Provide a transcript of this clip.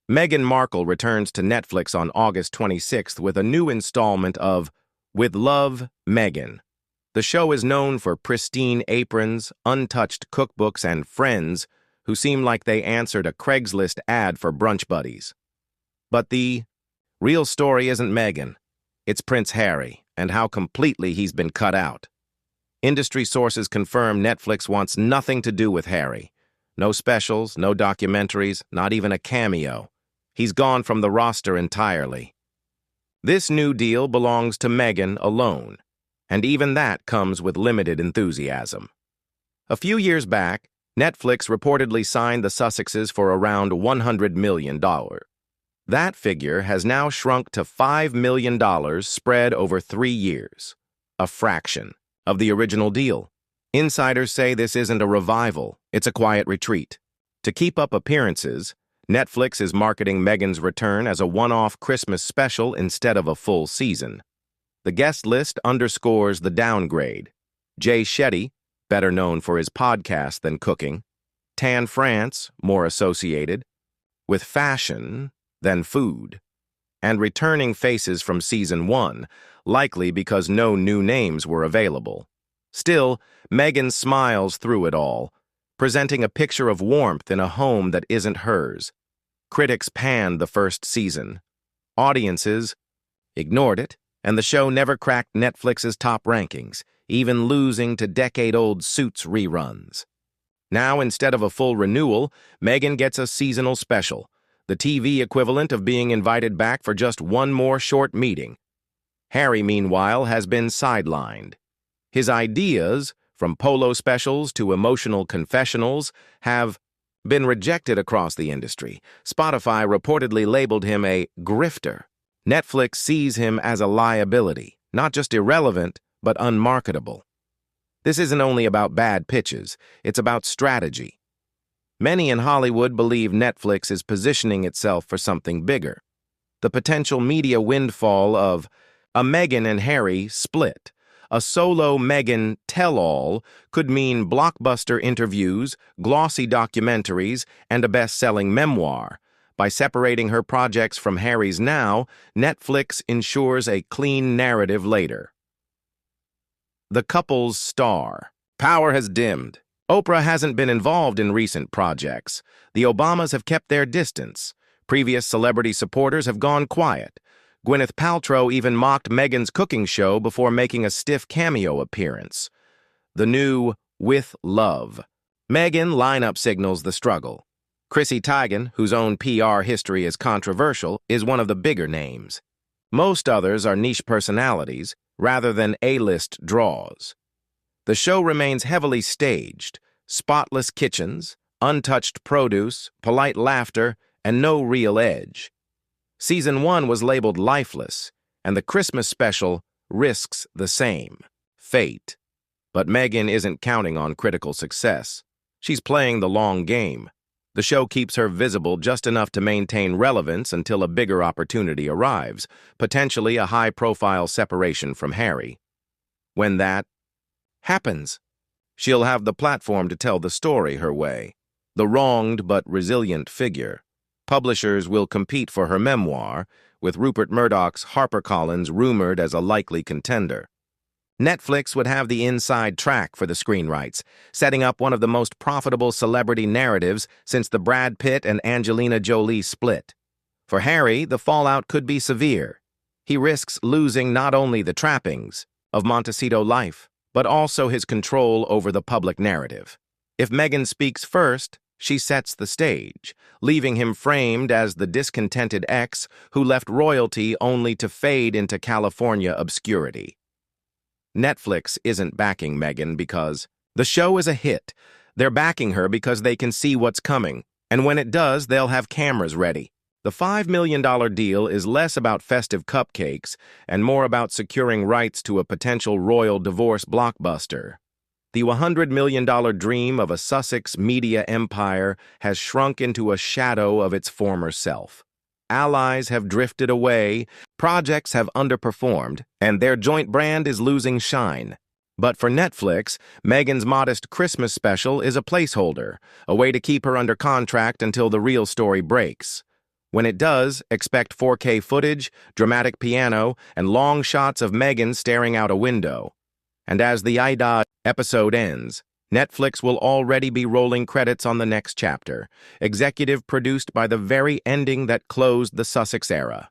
Meghan Markle returns to Netflix on August 26th with a new installment of With Love, Meghan. The show is known for pristine aprons, untouched cookbooks, and friends who seem like they answered a Craigslist ad for brunch buddies. But the real story isn't Meghan. It's Prince Harry, and how completely he's been cut out. Industry sources confirm Netflix wants nothing to do with Harry. No specials, no documentaries, not even a cameo. He's gone from the roster entirely. This new deal belongs to Meghan alone, and even that comes with limited enthusiasm. A few years back, Netflix reportedly signed the Sussexes for around $100 million. That figure has now shrunk to $5 million spread over 3 years, a fraction of the original deal. Insiders say this isn't a revival, it's a quiet retreat. To keep up appearances, Netflix is marketing Meghan's return as a one-off Christmas special instead of a full season. The guest list underscores the downgrade. Jay Shetty, better known for his podcast than cooking. Tan France, more associated with fashion than food. And returning faces from Season 1, likely because no new names were available. Still, Meghan smiles through it all, presenting a picture of warmth in a home that isn't hers. Critics panned the first season. Audiences ignored it, and the show never cracked Netflix's top rankings, even losing to decade-old Suits reruns. Now, instead of a full renewal, Meghan gets a seasonal special, the TV equivalent of being invited back for just one more short meeting. Harry, meanwhile, has been sidelined. His ideas, from polo specials to emotional confessionals, have been rejected across the industry. Spotify reportedly labeled him a grifter. Netflix sees him as a liability, not just irrelevant, but unmarketable. This isn't only about bad pitches, it's about strategy. Many in Hollywood believe Netflix is positioning itself for something bigger. The potential media windfall of a Meghan and Harry split. A solo Meghan tell-all could mean blockbuster interviews, glossy documentaries, and a best-selling memoir. By separating her projects from Harry's now, Netflix ensures a clean narrative later. The couple's star. Power has dimmed. Oprah hasn't been involved in recent projects. The Obamas have kept their distance. Previous celebrity supporters have gone quiet. Gwyneth Paltrow even mocked Meghan's cooking show before making a stiff cameo appearance. The new With Love. Meghan lineup signals the struggle. Chrissy Teigen, whose own PR history is controversial, is one of the bigger names. Most others are niche personalities, rather than A-list draws. The show remains heavily staged, spotless kitchens, untouched produce, polite laughter, and no real edge. Season 1 was labeled lifeless, and the Christmas special risks the same fate. But Meghan isn't counting on critical success. She's playing the long game. The show keeps her visible just enough to maintain relevance until a bigger opportunity arrives, potentially a high-profile separation from Harry. When that happens, she'll have the platform to tell the story her way. The wronged but resilient figure. Publishers will compete for her memoir, with Rupert Murdoch's HarperCollins rumored as a likely contender. Netflix would have the inside track for the screen rights, setting up one of the most profitable celebrity narratives since the Brad Pitt and Angelina Jolie split. For Harry, the fallout could be severe. He risks losing not only the trappings of Montecito life, but also his control over the public narrative. If Meghan speaks first, she sets the stage, leaving him framed as the discontented ex who left royalty only to fade into California obscurity. Netflix isn't backing Meghan because the show is a hit. They're backing her because they can see what's coming, and when it does, they'll have cameras ready. The $5 million deal is less about festive cupcakes and more about securing rights to a potential royal divorce blockbuster. The $100 million dream of a Sussex media empire has shrunk into a shadow of its former self. Allies have drifted away, projects have underperformed, and their joint brand is losing shine. But for Netflix, Meghan's modest Christmas special is a placeholder, a way to keep her under contract until the real story breaks. When it does, expect 4K footage, dramatic piano, and long shots of Meghan staring out a window. And as the Ida episode ends, Netflix will already be rolling credits on the next chapter, executive produced by the very ending that closed the Sussex era.